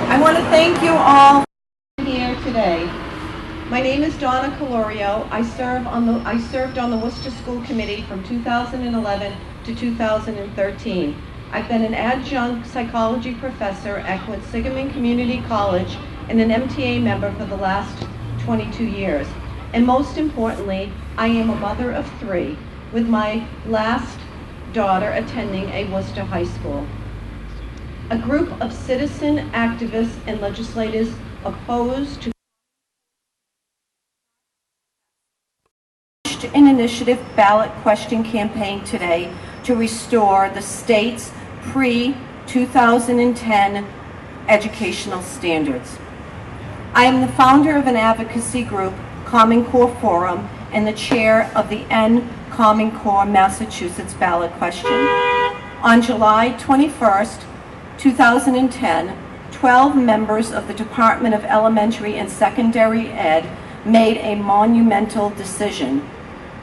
I want to thank you all for being here today. My name is Donna Colorio. I served on the Worcester School Committee from 2011 to 2013. I've been an adjunct psychology professor at Quinsigamond Community College and an MTA member for the last 22 years. And most importantly, I am a mother of 3, with my last daughter attending a Worcester high school. A group of citizen activists and legislators opposed to an initiative ballot question campaign today to restore the state's pre-2010 educational standards. I am the founder of an advocacy group, Common Core Forum, and the chair of the End Common Core Massachusetts ballot question. On July 21st, 2010, 12 members of the Department of Elementary and Secondary Ed made a monumental decision.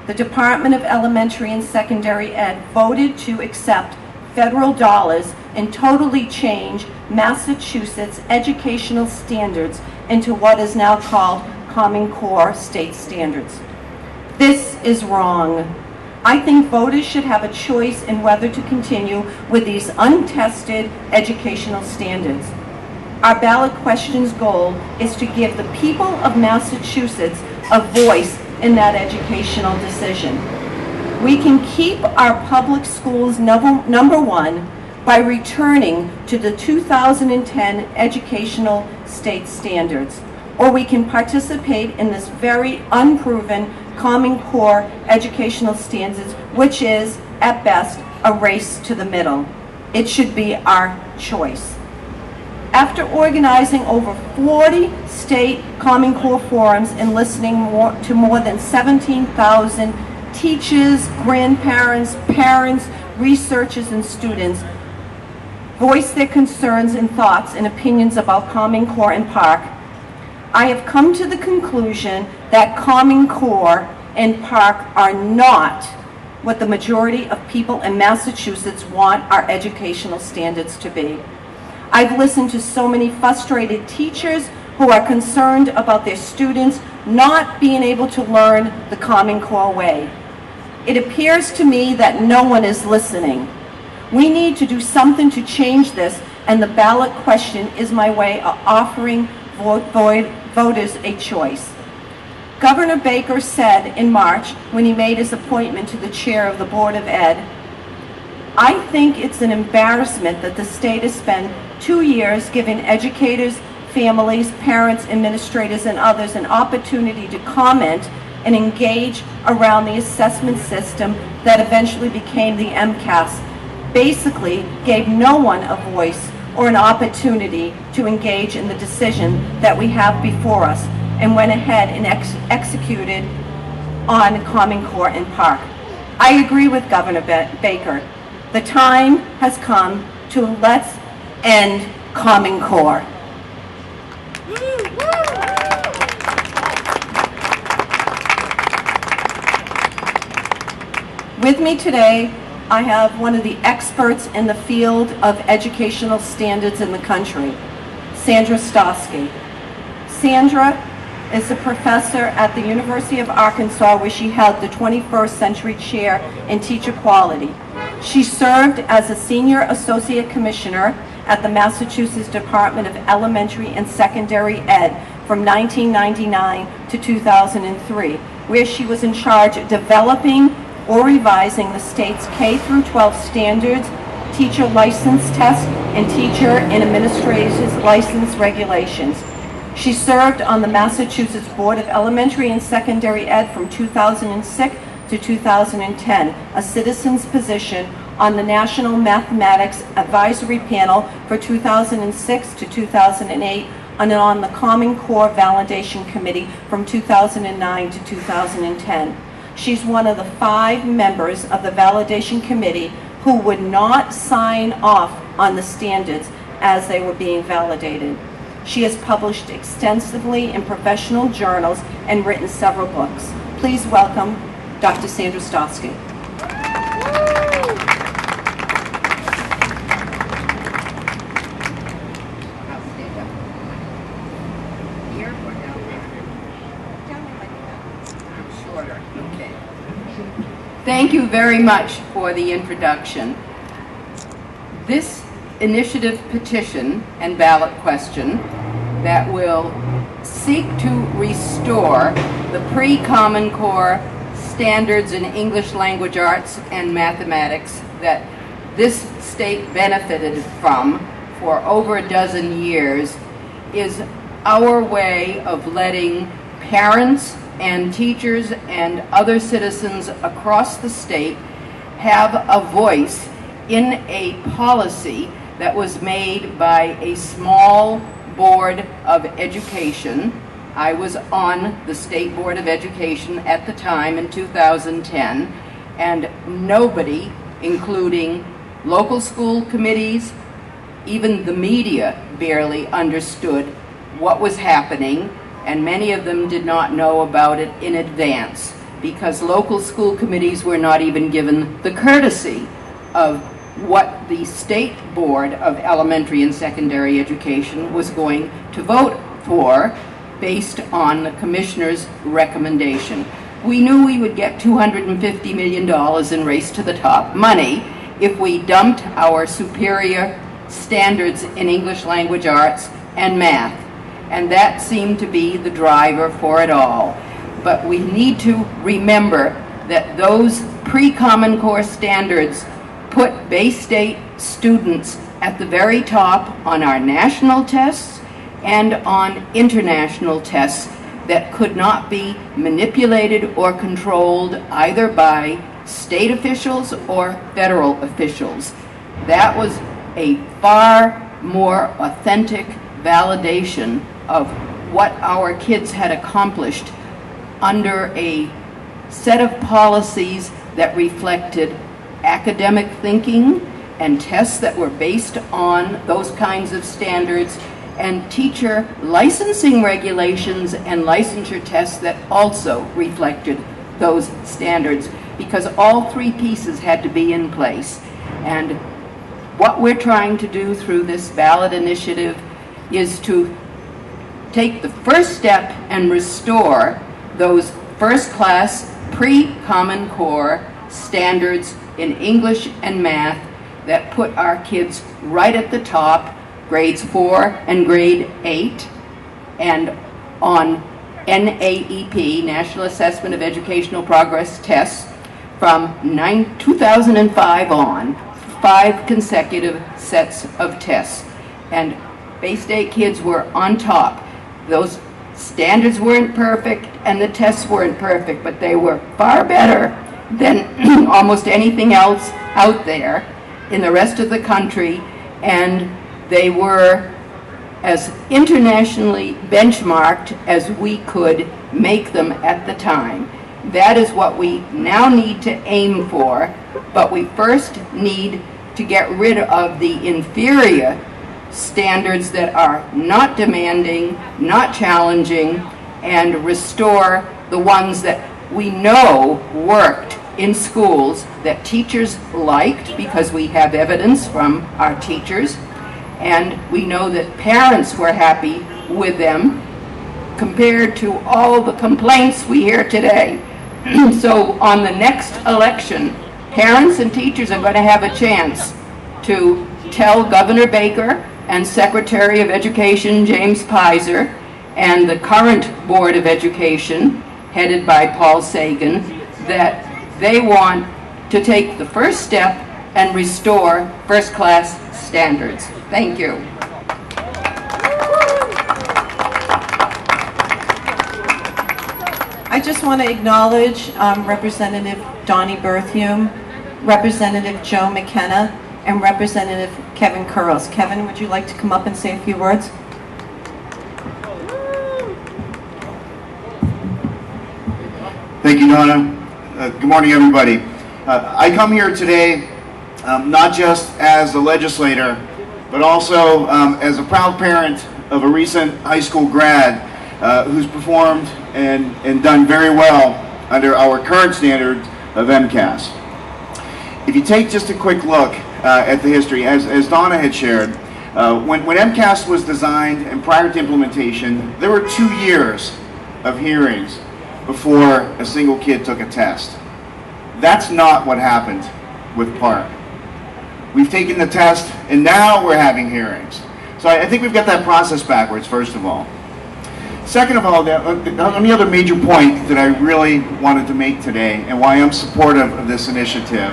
The Department of Elementary and Secondary Ed voted to accept federal dollars and totally change Massachusetts educational standards into what is now called Common Core state standards. This is wrong. I think voters should have a choice in whether to continue with these untested educational standards. Our ballot question's goal is to give the people of Massachusetts a voice in that educational decision. We can keep our public schools number one by returning to the 2010 educational state standards, or we can participate in this very unproven Common Core educational standards, which is, at best, a race to the middle. It should be our choice. After organizing over 40 state Common Core forums and listening to more than 17,000 teachers, grandparents, parents, researchers, and students voice their concerns and thoughts and opinions about Common Core and PARCC, I have come to the conclusion that Common Core and PARCC are not what the majority of people in Massachusetts want our educational standards to be. I've listened to so many frustrated teachers who are concerned about their students not being able to learn the Common Core way. It appears to me that no one is listening. We need to do something to change this, and the ballot question is my way of offering voters a choice. Governor Baker said in March, when he made his appointment to the chair of the Board of Ed, "I think it's an embarrassment that the state has spent 2 years giving educators, families, parents, administrators, and others an opportunity to comment and engage around the assessment system that eventually became the MCAS, basically gave no one a voice or an opportunity to engage in the decision that we have before us, and went ahead and executed on Common Core and PARCC." I agree with Governor Baker. The time has come to let's end Common Core. With me today, I have one of the experts in the field of educational standards in the country, Sandra Stotsky. Sandra is a professor at the University of Arkansas, where she held the 21st Century Chair in Teacher Quality. She served as a Senior Associate Commissioner at the Massachusetts Department of Elementary and Secondary Ed from 1999 to 2003, where she was in charge of developing or revising the state's K-12 standards, teacher license test, and teacher and administrator's license regulations. She served on the Massachusetts Board of Elementary and Secondary Ed from 2006 to 2010, a citizen's position on the National Mathematics Advisory Panel for 2006 to 2008, and on the Common Core Validation Committee from 2009 to 2010. She's one of the 5 members of the Validation Committee who would not sign off on the standards as they were being validated. She has published extensively in professional journals and written several books. Please welcome Dr. Sandra Stotsky. Thank you very much for the introduction. This initiative petition and ballot question that will seek to restore the pre-Common Core standards in English language arts and mathematics that this state benefited from for over a dozen years is our way of letting parents and teachers and other citizens across the state have a voice in a policy that was made by a small board of education. I was on the State Board of Education at the time in 2010, and nobody, including local school committees, even the media, barely understood what was happening, and many of them did not know about it in advance because local school committees were not even given the courtesy of what the State Board of Elementary and Secondary Education was going to vote for based on the commissioner's recommendation. We knew we would get $250 million in Race to the Top money if we dumped our superior standards in English language arts and math, and that seemed to be the driver for it all. But we need to remember that those pre-Common Core standards put Bay State students at the very top on our national tests and on international tests that could not be manipulated or controlled either by state officials or federal officials. That was a far more authentic validation of what our kids had accomplished under a set of policies that reflected academic thinking and tests that were based on those kinds of standards, and teacher licensing regulations and licensure tests that also reflected those standards, because all three pieces had to be in place. And what we're trying to do through this ballot initiative is to take the first step and restore those first-class pre-Common Core standards in English and math that put our kids right at the top, grades 4 and grade 8, and on NAEP, National Assessment of Educational Progress tests, from 2005 on, 5 consecutive sets of tests. And Bay State kids were on top. Those standards weren't perfect and the tests weren't perfect, but they were far better than almost anything else out there in the rest of the country, and they were as internationally benchmarked as we could make them at the time. That is what we now need to aim for, but we first need to get rid of the inferior standards that are not demanding, not challenging, and restore the ones that we know worked in schools that teachers liked, because we have evidence from our teachers, and we know that parents were happy with them compared to all the complaints we hear today. So on the next election, parents and teachers are going to have a chance to tell Governor Baker and Secretary of Education James Pizer and the current Board of Education, headed by Paul Sagan, that they want to take the first step and restore first-class standards. Thank you. I just want to acknowledge Representative Donnie Berthium, Representative Joe McKenna, and Representative Kevin Kuros. Kevin, would you like to come up and say a few words? Thank you, Donna. Good morning, everybody. I come here today not just as a legislator, but also as a proud parent of a recent high school grad who's performed and done very well under our current standard of MCAS. If you take just a quick look at the history, as Donna had shared, when MCAS was designed and prior to implementation, there were 2 years of hearings before a single kid took a test. That's not what happened with Park. We've taken the test, and now we're having hearings. So I think we've got that process backwards, first of all. Second of all, the only other major point that I really wanted to make today, and why I'm supportive of this initiative,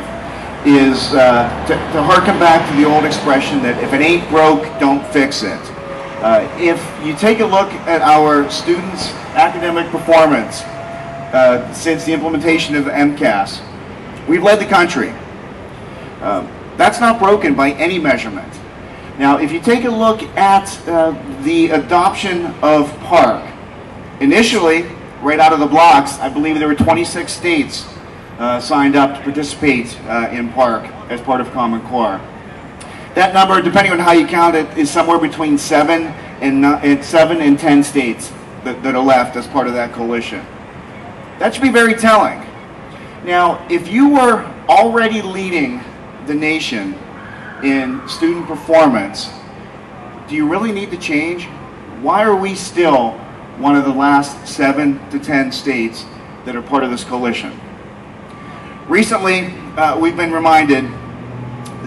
is to harken back to the old expression that if it ain't broke, don't fix it. If you take a look at our students' academic performance since the implementation of MCAS, we've led the country. That's not broken by any measurement. Now, if you take a look at the adoption of Park, initially, right out of the blocks, I believe there were 26 states signed up to participate in Park as part of Common Core. That number, depending on how you count it, is somewhere between 7 and 10 states that are left as part of that coalition. That should be very telling. Now, if you were already leading the nation in student performance, do you really need to change? Why are we still one of the last 7 to 10 states that are part of this coalition? Recently, we've been reminded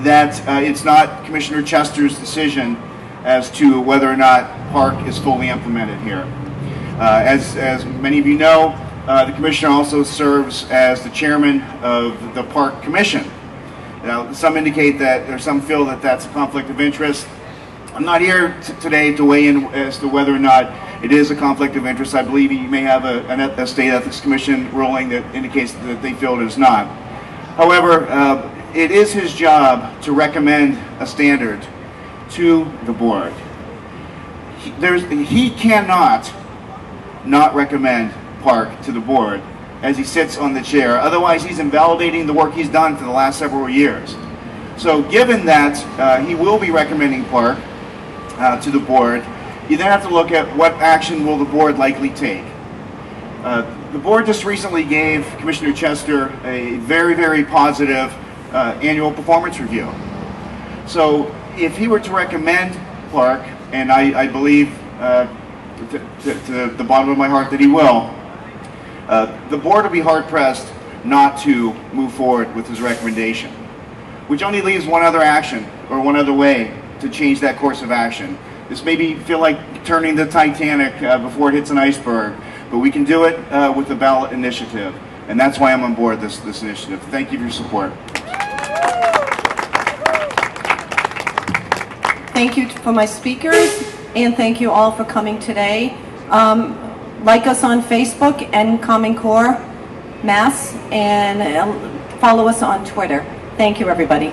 that it's not Commissioner Chester's decision as to whether or not Park is fully implemented here. As many of you know, the Commissioner also serves as the chairman of the Park Commission. Now, some indicate that, or some feel that that's a conflict of interest. I'm not here today to weigh in as to whether or not it is a conflict of interest. I believe you may have a State Ethics Commission ruling that indicates that they feel it is not. However, it is his job to recommend a standard to the board. He cannot not recommend Park to the board as he sits on the chair. Otherwise, he's invalidating the work he's done for the last several years. So given that he will be recommending Park to the board, you then have to look at what action will the board likely take. The board just recently gave Commissioner Chester a very, very positive annual performance review. So if he were to recommend Park, and I believe to the bottom of my heart that he will, the board will be hard-pressed not to move forward with his recommendation, which only leaves one other action, or one other way to change that course of action. This may feel like turning the Titanic before it hits an iceberg, but we can do it with the ballot initiative, and that's why I'm on board this initiative. Thank you for your support. Thank you for my speakers, and thank you all for coming today. Like us on Facebook and Common Core Mass, and follow us on Twitter. Thank you, everybody.